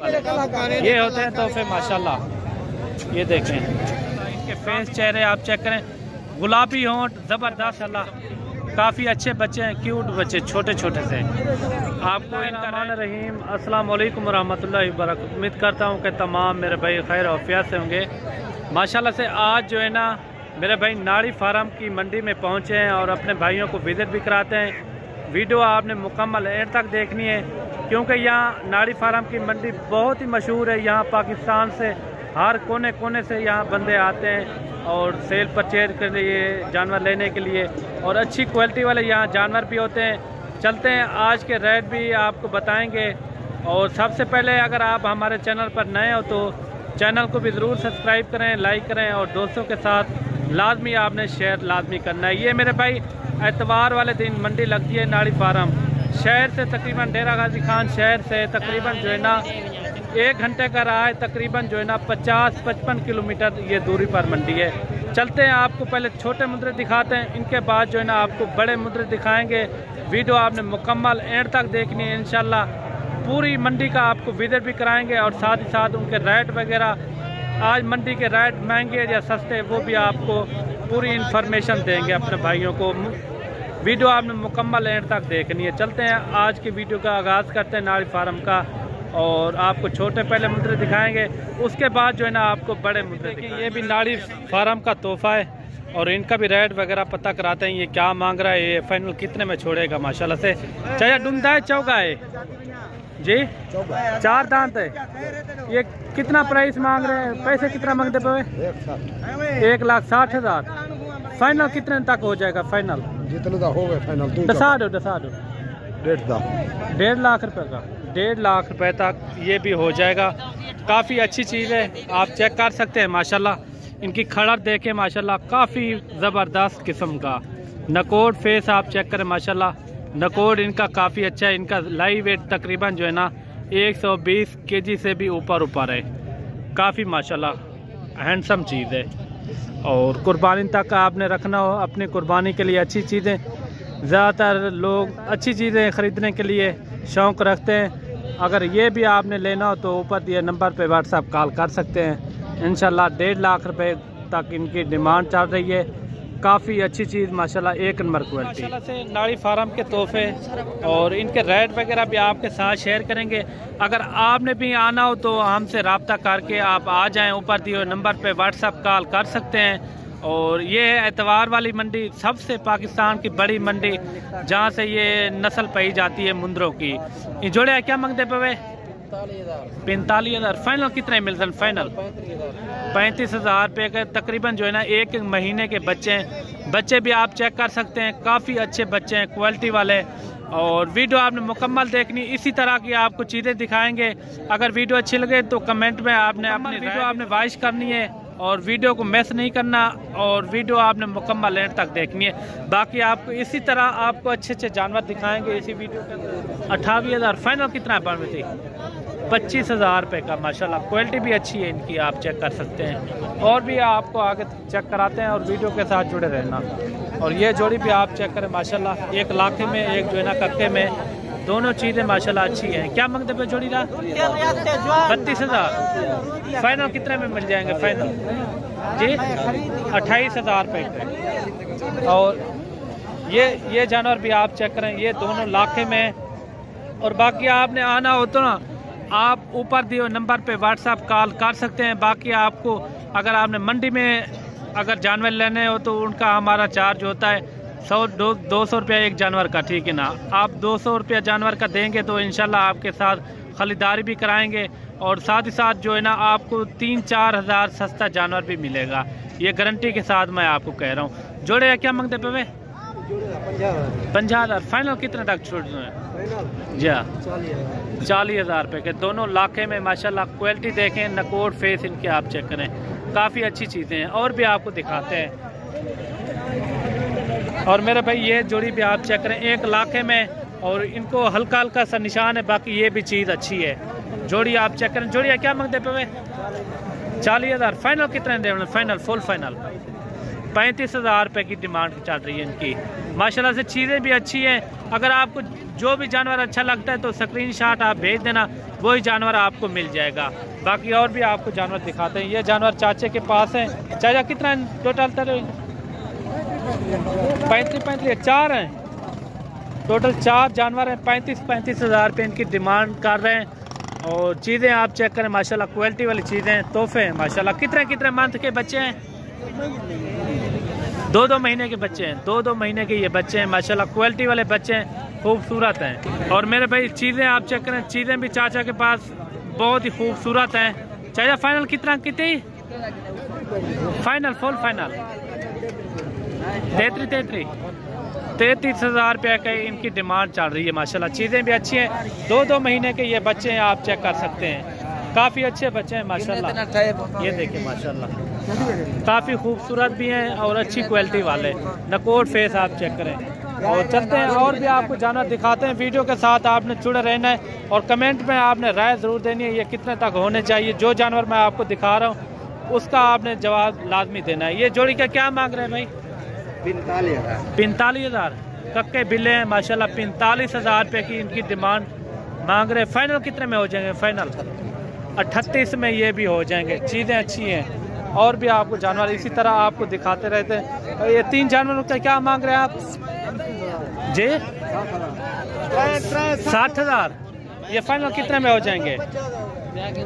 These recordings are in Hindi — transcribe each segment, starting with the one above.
ये होते हैं तोहफे माशाल्लाह। ये देखें इनके फेस चेहरे आप चेक करें, गुलाबी होंठ ज़बरदस्त अल्लाह, काफ़ी अच्छे बच्चे हैं, क्यूट बच्चे छोटे छोटे से। आपको इनका रहीम अस्सलाम वालेकुम रहमतुल्लाहि व बरकातहू। उम्मीद करता हूँ कि तमाम मेरे भाई खैर औफियत से होंगे माशाल्लाह से। आज जो है ना मेरे भाई नाड़ी फार्म की मंडी में पहुँचे हैं और अपने भाइयों को विजिट भी कराते हैं। वीडियो आपने मुकम्मल एंड तक देखनी है क्योंकि यहाँ नाड़ी फार्म की मंडी बहुत ही मशहूर है। यहाँ पाकिस्तान से हर कोने कोने से यहाँ बंदे आते हैं और सेल परचेज के लिए, जानवर लेने के लिए, और अच्छी क्वालिटी वाले यहाँ जानवर भी होते हैं। चलते हैं, आज के रेट भी आपको बताएंगे। और सबसे पहले अगर आप हमारे चैनल पर नए हो तो चैनल को भी ज़रूर सब्सक्राइब करें, लाइक करें और दोस्तों के साथ लाजमी आपने शेयर लाजमी करना है। ये मेरे भाई एतवार वाले दिन मंडी लगती है नाड़ी फार्म। शहर से तकरीबन डेरा गाजी खान शहर से तकरीबन जो है ना 1 घंटे का रहा है, तकरीबन जो है ना 50-55 किलोमीटर ये दूरी पर मंडी है। चलते हैं, आपको पहले छोटे मुद्रे दिखाते हैं, इनके बाद जो है ना आपको बड़े मुद्रे दिखाएंगे। वीडियो आपने मुकम्मल एंड तक देखनी है इंशाल्लाह। पूरी मंडी का आपको विजिट भी कराएंगे और साथ ही साथ उनके रेट वगैरह, आज मंडी के रेट महंगे या सस्ते, वो भी आपको पूरी इन्फॉर्मेशन देंगे अपने भाइयों को। वीडियो आपने मुकम्मल एंड तक देखनी है। चलते हैं, आज की वीडियो का आगाज़ करते हैं नाड़ी फार्म का और आपको छोटे पहले मुद्रे दिखाएंगे, उसके बाद जो है ना आपको बड़े मुद्रे दिखाएंगे। ये भी नाड़ी फार्म का तोहफा है और इनका भी रेट वगैरह पता कराते हैं। ये क्या मांग रहा है, ये फाइनल कितने में छोड़ेगा माशाल्लाह से। चाहे डूंदा है, चौगा है जी, 4 दांत है। ये कितना प्राइस मांग रहे हैं, पैसे कितना मांगते पे? 1,60,000। फाइनल कितने तक हो जाएगा? फाइनल जितना हो गया फाइनल दसा दो 1.5 लाख रुपए का, 1.5 लाख रुपए तक ये भी हो जाएगा। काफ़ी अच्छी चीज़ है, आप चेक कर सकते हैं माशाल्लाह। इनकी खड़र देखें माशाल्लाह, काफ़ी ज़बरदस्त किस्म का नकोड फेस आप चेक करें माशाल्लाह। नकोड इनका काफ़ी अच्छा है। इनका लाइव वेट तकरीबन जो है ना 120 केजी से भी ऊपर है। काफ़ी माशाल्लाह हैंडसम चीज़ है और कुर्बानी तक आपने रखना हो अपनी कुर्बानी के लिए अच्छी चीज़ें। ज़्यादातर लोग अच्छी चीज़ें ख़रीदने के लिए शौक़ रखते हैं। अगर ये भी आपने लेना हो तो ऊपर दिए नंबर पे व्हाट्सएप कॉल कर सकते हैं। इंशाल्लाह 1.5 लाख रुपए तक इनकी डिमांड चल रही है। काफ़ी अच्छी चीज़ माशाल्लाह, एक नंबर क्वालिटी माशाल्लाह से। नाड़ी फार्म के तोहफे और इनके रेट वगैरह भी आपके साथ शेयर करेंगे। अगर आपने भी आना हो तो हमसे रब्ता करके आप आ जाएं, ऊपर दिए नंबर पे व्हाट्सएप कॉल कर सकते हैं। और ये है एतवार वाली मंडी, सबसे पाकिस्तान की बड़ी मंडी जहाँ से ये नस्ल पाई जाती है मुंदरों की। ये जोड़े क्या मांगते पे? 45,000। फाइनल कितने मिलते हैं? फाइनल 35,000 रुपये के तकरीबन जो है ना 1 महीने के बच्चे हैं। बच्चे भी आप चेक कर सकते हैं, काफ़ी अच्छे बच्चे हैं, क्वालिटी वाले। और वीडियो आपने मुकम्मल देखनी, इसी तरह की आपको चीज़ें दिखाएंगे। अगर वीडियो अच्छी लगे तो कमेंट में आपने अपनी वीडियो आपने वॉइस करनी है और वीडियो को मिस नहीं करना और वीडियो आपने मुकम्मल एंड तक देखनी है। बाकी आपको इसी तरह आपको अच्छे अच्छे जानवर दिखाएंगे इसी वीडियो के अंदर। 28,000। फाइनल कितना है? 25,000 रुपये का माशाल्लाह। क्वालिटी भी अच्छी है इनकी, आप चेक कर सकते हैं। और भी आपको आगे चेक कराते हैं और वीडियो के साथ जुड़े रहना। और ये जोड़ी भी आप चेक करें माशाल्लाह, 1 लाख में, एक जो है ना कक्के में, दोनों चीज़ें माशाल्लाह अच्छी हैं। क्या मांगते पे जोड़ी का? 32,000। फाइनल कितने में मिल जाएंगे? फाइनल जी 28,000 रुपये के। और ये जानवर भी आप चेक करें, ये दोनों लाखे में। और बाकी आपने आना हो तो ना आप ऊपर दिए नंबर पे व्हाट्सएप कॉल कर सकते हैं। बाकी आपको अगर आपने मंडी में अगर जानवर लेने हो तो उनका हमारा चार्ज होता है 100-200 रुपया एक जानवर का, ठीक है ना। आप 200 रुपया जानवर का देंगे तो इंशाल्लाह आपके साथ खरीदारी भी कराएंगे और साथ ही साथ जो है ना आपको 3-4 हज़ार सस्ता जानवर भी मिलेगा। ये गारंटी के साथ मैं आपको कह रहा हूँ। जोड़े क्या मांगते पे? 50,000। फाइनल कितने तक छोड़ दें? जी 40,000 रुपये के, दोनों लाखे में माशाल्लाह। क्वालिटी देखें, नकोड फेस इनके आप चेक करें, काफ़ी अच्छी चीज़ें हैं। और भी आपको दिखाते हैं। और मेरे भाई ये जोड़ी भी आप चेक करें, 1 लाखे में और इनको हल्का हल्का सा निशान है। बाकी ये भी चीज़ अच्छी है। जोड़ी आप चेक करें। जोड़ी क्या मांगते पे? 40,000। फाइनल कितने दे? फाइनल फुल फाइनल 35,000 रुपये की डिमांड चल रही है इनकी। माशाल्लाह से चीज़ें भी अच्छी हैं। अगर आपको जो भी जानवर अच्छा लगता है तो स्क्रीनशॉट आप भेज देना, वही जानवर आपको मिल जाएगा। बाकी और भी आपको जानवर दिखाते हैं। ये जानवर चाचे के पास है। चाचा कितना टोटल? 35 4 हैं टोटल, 4 जानवर हैं। 35 हज़ार रुपये इनकी डिमांड कर रहे हैं। और चीज़ें आप चेक करें माशाल्लाह, क्वालिटी वाली चीज़ें, तोहफे हैं माशाल्लाह। कितने मंथ के बच्चे हैं? 2 महीने के बच्चे हैं। 2 महीने के ये बच्चे हैं माशाल्लाह, क्वालिटी वाले बच्चे हैं, खूबसूरत हैं। और मेरे भाई चीज़ें आप चेक करें, चीज़ें भी चाचा के पास बहुत ही खूबसूरत हैं। चाचा फाइनल कितनी फाइनल? फुल फाइनल 33 हज़ार रुपये का इनकी डिमांड चल रही है माशाल्लाह। चीज़ें भी अच्छी हैं। 2 महीने के ये बच्चे हैं, आप चेक कर सकते हैं। काफ़ी अच्छे बच्चे हैं माशाल्लाह। ये देखिए माशाल्लाह, काफ़ी खूबसूरत भी हैं और अच्छी क्वालिटी वाले। नकोर फेस आप चेक करें। और चलते हैं और भी आपको जानवर दिखाते हैं। वीडियो के साथ आपने जुड़े रहना है और कमेंट में आपने राय ज़रूर देनी है, ये कितने तक होने चाहिए। जो जानवर मैं आपको दिखा रहा हूँ उसका आपने जवाब लाजमी देना है। ये जोड़ी का क्या मांग रहे हैं भाई? 45 हज़ार। कक्के बिल्ले हैं माशाल्लाह। 45 हज़ार रुपये की इनकी डिमांड मांग रहे हैं। फाइनल कितने में हो जाएंगे? फाइनल 38 में ये भी हो जाएंगे। चीज़ें अच्छी हैं और भी आपको जानवर इसी तरह आपको दिखाते रहते हैं। ये 3 जानवरों का क्या मांग रहे हैं आप जी? 60 हज़ार। ये फाइनल कितने में हो जाएंगे?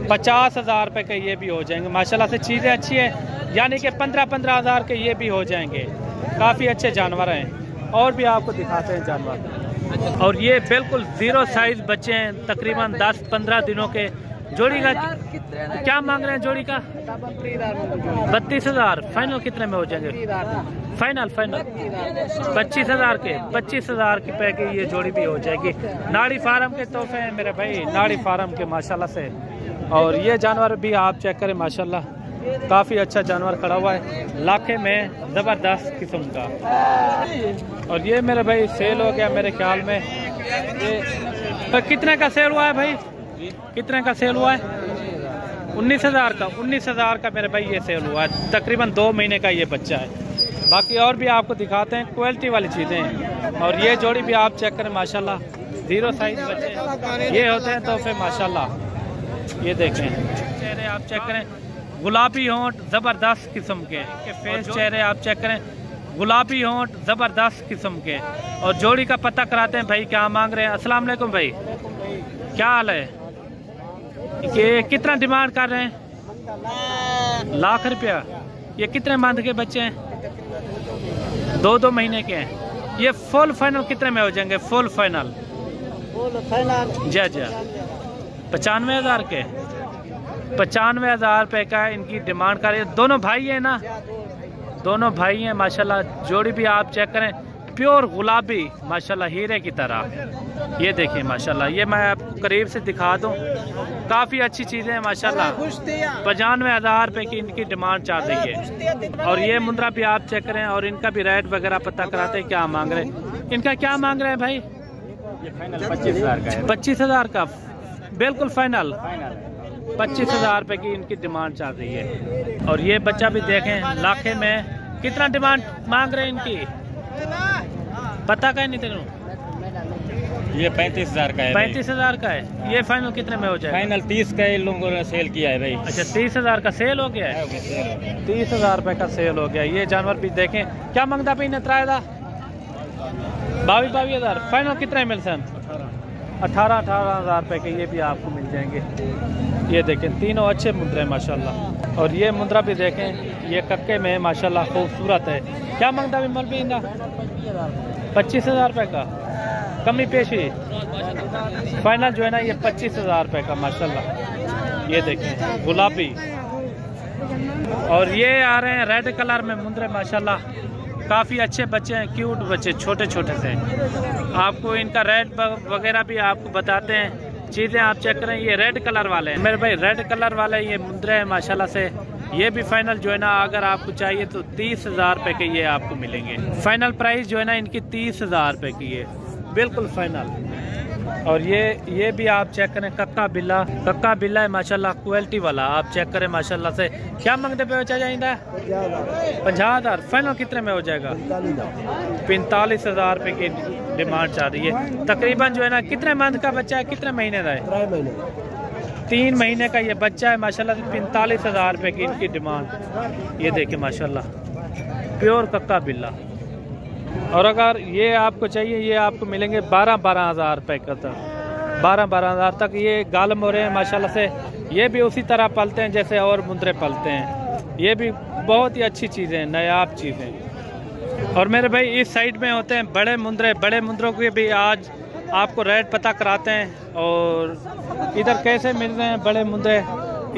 50 हज़ार रुपये के ये भी हो जाएंगे माशाल्लाह से। चीज़ें अच्छी हैं, यानी कि 15 हज़ार के ये भी हो जाएंगे। काफ़ी अच्छे जानवर हैं और भी आपको दिखाते हैं जानवर। और ये बिल्कुल 0 साइज बच्चे हैं, तकरीबन 10-15 दिनों के। जोड़ी का क्या मांग रहे हैं? जोड़ी का 32 हज़ार। फाइनल कितने में हो जाएंगे? फाइनल 25 हज़ार के। 25 हज़ार के पैके ये जोड़ी भी हो जाएगी। नाड़ी फार्म के तोहफे हैं मेरे भाई, नाड़ी फार्म के माशाल्लाह से। और ये जानवर भी आप चेक करें माशाल्लाह, काफ़ी अच्छा जानवर खड़ा हुआ है, लाखे में ज़बरदस्त किस्म का। और ये मेरे भाई सेल हो गया मेरे ख्याल में। ये कितने का सेल हुआ है भाई? कितने का सेल हुआ है? 19 हज़ार का। 19 हज़ार का मेरे भाई ये सेल हुआ है। तकरीबन 2 महीने का ये बच्चा है। बाकी और भी आपको दिखाते हैं क्वालिटी वाली चीज़ें। और ये जोड़ी भी आप चेक करें माशाल्लाह, 0 साइज बच्चे ये होते हैं तोहफे माशाल्लाह। ये देखें चेहरे आप चेक करें, गुलाबी होंठ ज़बरदस्त किस्म के। फेस चेहरे आप चेक करें, गुलाबी होंठ ज़बरदस्त किस्म के। और जोड़ी का पता कराते हैं भाई क्या मांग रहे हैं। अस्सलाम वालेकुम भाई, क्या हाल है? ये कितना डिमांड कर रहे हैं? 1 लाख रुपया। ये कितने मंथ के बच्चे हैं? 2 महीने के हैं। ये फुल फाइनल कितने में हो जाएंगे? फुल फाइनल जी 95 हज़ार के। 95 हज़ार रुपये का इनकी डिमांड कर रही है। दोनों भाई हैं ना? दोनों भाई हैं माशाल्लाह। जोड़ी भी आप चेक करें, प्योर गुलाबी माशाल्लाह, हीरे की तरह। ये देखिए माशाल्लाह, ये मैं आपको करीब से दिखा दूं। काफ़ी अच्छी चीज़ें हैं माशाल्लाह। 95 हज़ार रुपये की इनकी डिमांड चल रही है। और ये मुंद्रा भी आप चेक करें और इनका भी रेट वगैरह पता कराते हैं क्या मांग रहे हैं। इनका क्या मांग रहे हैं भाई? ये फाइनल 25 हज़ार का है। 25 हज़ार का बिल्कुल फाइनल। 25 हज़ार रुपये की इनकी डिमांड चल रही है। और ये बच्चा भी देखें, लाखे में कितना डिमांड मांग रहे हैं इनकी? पता का नहीं तेरे? ये 35 हज़ार का है। 35 हज़ार का है। ये फाइनल कितने में हो जाए? फाइनल 30 का इन लोगों ने सेल किया है भाई। अच्छा 30 हज़ार का सेल हो गया है। 30 हज़ार रुपये का सेल हो गया। ये जानवर भी देखें, क्या मांगता भाई ने? 22 हज़ार। फाइनल कितने मिल सन? 18 हज़ार रुपये के ये भी आपको मिल जाएंगे। ये देखें तीनों अच्छे मुद्रे माशाल्लाह। और ये मुद्रा भी देखें, ये कक्के में माशाल्लाह खूबसूरत है। क्या मांगता भी मौलवी इनका? 25 हज़ार रुपये का। कमी पेश हुई। फाइनल जो है ना ये 25 हज़ार रुपये का माशाल्लाह। ये देखें गुलाबी। और ये आ रहे हैं रेड कलर में मुंद्रे माशाल्लाह, काफ़ी अच्छे बच्चे हैं, क्यूट बच्चे, छोटे छोटे से। आपको इनका रेट वगैरह भी आपको बताते हैं। चीज़ें आप चेक करें, ये रेड कलर वाले हैं मेरे भाई, रेड कलर वाले ये मुंद्रे हैं माशाल्लाह से। ये भी फाइनल जो है ना अगर आपको चाहिए तो 30 हज़ार रुपये के ये आपको मिलेंगे। फाइनल प्राइस जो है ना इनकी 30 हज़ार रुपये की है, बिल्कुल फाइनल। और ये भी आप चेक करें, कक्का बिल्ला है माशाल्लाह, क्वालिटी वाला। आप चेक करें माशाल्लाह से। क्या मंगते पे बेचा जाएगा? 50,000। फाइनल कितने में हो जाएगा? 45,000 रुपये की डिमांड चाह रही है। तकरीबन जो है ना, कितने मंथ का बच्चा है, कितने महीने का है? 3 महीने का ये बच्चा है माशाल्लाह। 45,000 रुपये की इनकी डिमांड। ये देखिए माशाल्लाह, प्योर कक्का बिल्ला। और अगर ये आपको चाहिए, ये आपको मिलेंगे 12,000 रुपये का तक। 12,000 तक ये गालम हो रहे हैं माशाल्लाह से। ये भी उसी तरह पलते हैं जैसे और मुंदरे पलते हैं। ये भी बहुत ही अच्छी चीज़ें हैं, नायाब चीज़ें। और मेरे भाई इस साइड में होते हैं बड़े मुंदरों के भी आज आपको रेट पता कराते हैं। और इधर कैसे मिल रहे हैं बड़े मुंदरे,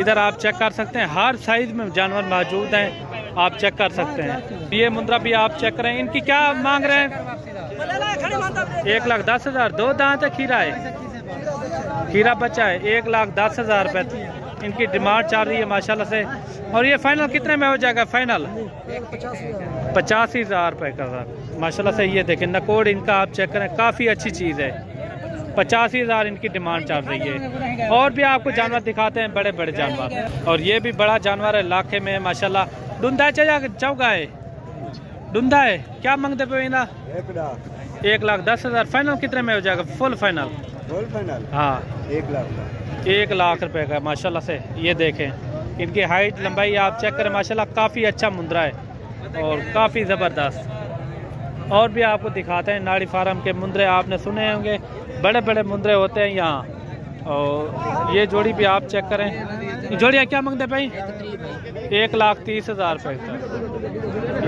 इधर आप चेक कर सकते हैं। हर साइज में जानवर मौजूद हैं, आप चेक कर सकते हैं। ये मुंद्रा भी आप चेक करें। इनकी क्या मांग रहे हैं? 1,10,000। 2 दांत है, खीरा है, खीरा बच्चा है। 1,10,000 रुपये इनकी डिमांड चल रही है माशाल्लाह से। और ये फाइनल कितने में हो जाएगा? फाइनल 85,000 रुपये का माशाल्लाह से। ये देखें नकोड़ इनका आप चेक करें, काफ़ी अच्छी चीज़ है। 85,000 इनकी डिमांड चल रही है। और भी आपको जानवर दिखाते हैं, बड़े बड़े जानवर। और ये भी बड़ा जानवर है, लाखे में माशाल्लाह। डुंदा है, चौका है, डुंदा है। क्या मांगते पे? 1,10,000। फाइनल कितने में हो जाएगा? Full final? हाँ, 1 लाख रुपए का माशाल्लाह से। ये देखें इनकी हाइट लंबाई आप चेक करें माशाल्लाह, काफ़ी अच्छा मुंद्रा है और काफ़ी ज़बरदस्त। और भी आपको दिखाते हैं नाड़ी फार्म के मुंद्रे। आपने सुने होंगे, बड़े बड़े मुंद्रे होते हैं यहाँ। और ये जोड़ी भी आप चेक करें। जोड़ियाँ क्या मांगते भाई? 1,30,000 रुपये का।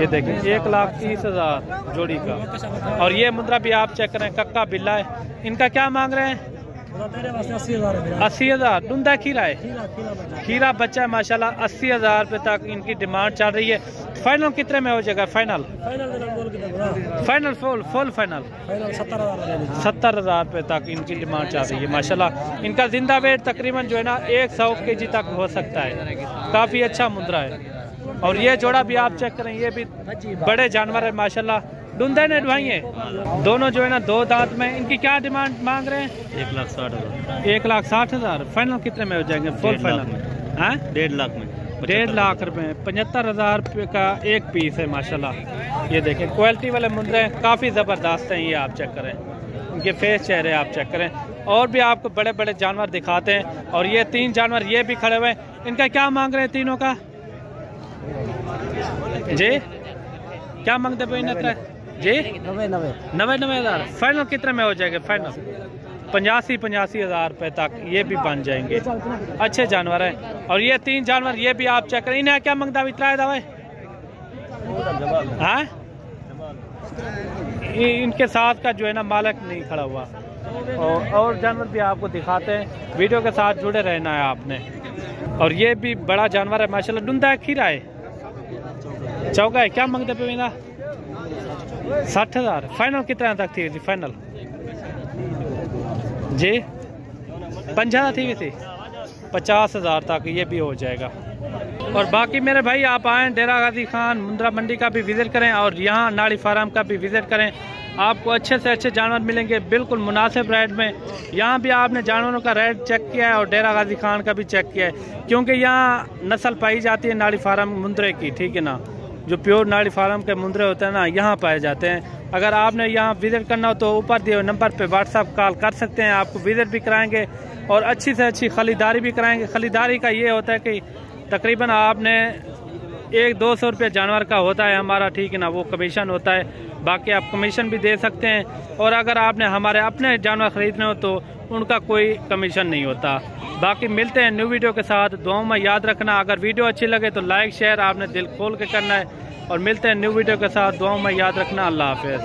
ये देखें 1,30,000 जोड़ी का। और ये मुंद्रा भी आप चेक करें, कक्का बिल्ला है। इनका क्या मांग रहे हैं? 80,000। डुंदा खीरा है, खीरा बच्चा है माशाल्लाह। 80,000 रुपये तक इनकी डिमांड चल रही है। फाइनल कितने में हो जाएगा? फाइनल फुल फाइनल 70,000 रुपये तक इनकी डिमांड चल रही है माशाल्लाह। इनका जिंदा वेट तकरीबन जो है ना 100 kg तक हो सकता है। काफ़ी अच्छा मुंद्रा है। और ये जोड़ा भी आप चेक करें, ये भी बड़े जानवर है माशाल्लाह। डुंदे ने ढवाई है दोनों जो है ना, 2 दांत में। इनकी क्या डिमांड मांग रहे हैं? 1,60,000। 1,60,000। फाइनल कितने में हो जाएंगे? Full final? हाँ, 1.5 लाख में। 1.5 लाख रुपए। 75,000 रुपये का एक पीस है माशाल्लाह। ये देखें क्वालिटी वाले मुंद्रे हैं, काफ़ी ज़बरदस्त हैं। ये आप चेक करें, इनके फेस चेहरे आप चेक करें। और भी आपको बड़े बड़े जानवर दिखाते हैं। और ये 3 जानवर ये भी खड़े हुए हैं। इनका क्या मांग रहे हैं तीनों का? जी क्या मांगते पे? जी 90,000। फाइनल कितने में हो जाएगा? फाइनल 85,000 रुपये तक ये भी बन जाएंगे। अच्छे जानवर हैं। और ये 3 जानवर ये भी आप चेक करें। इन्हें क्या मांगता है? इतना दवा? हाँ, इनके साथ का जो है ना मालिक नहीं खड़ा हुआ। और जानवर भी आपको दिखाते हैं। वीडियो के साथ जुड़े रहना है आपने। और ये भी बड़ा जानवर है माशाल्लाह। डुंदा है, खीरा है, चौका है। क्या मांगते पे? 60,000। फाइनल कितना तक थी? फाइनल जी 50 थी थी 50,000 तक ये भी हो जाएगा। और बाकी मेरे भाई आप आएँ डेरा गाजी खान मुंद्रा मंडी का भी विज़िट करें और यहाँ नाड़ी फार्म का भी विज़िट करें। आपको अच्छे से अच्छे जानवर मिलेंगे बिल्कुल मुनासिब रेट में। यहाँ भी आपने जानवरों का रेट चेक किया है और डेरा गाजी खान का भी चेक किया है, क्योंकि यहाँ नस्ल पाई जाती है नाड़ी फार्म मुंद्रे की, ठीक है ना। जो प्योर नाड़ी फार्म के मुंद्रे होते हैं ना, यहाँ पाए जाते हैं। अगर आपने यहाँ विज़िट करना हो तो ऊपर दिए नंबर पे व्हाट्सअप कॉल कर सकते हैं। आपको विज़िट भी कराएंगे और अच्छी से अच्छी खरीदारी भी कराएंगे। खरीदारी का ये होता है कि तकरीबन आपने 100-200 रुपये जानवर का होता है हमारा, ठीक है ना, वो कमीशन होता है। बाकी आप कमीशन भी दे सकते हैं। और अगर आपने हमारे अपने जानवर ख़रीदने हो तो उनका कोई कमीशन नहीं होता। बाकी मिलते हैं न्यू वीडियो के साथ। दुआओं में याद रखना, अगर वीडियो अच्छी लगे तो लाइक शेयर आपने दिल खोल के करना है। और मिलते हैं न्यू वीडियो के साथ। दुआओं में याद रखना। अल्लाह हाफ़िज़।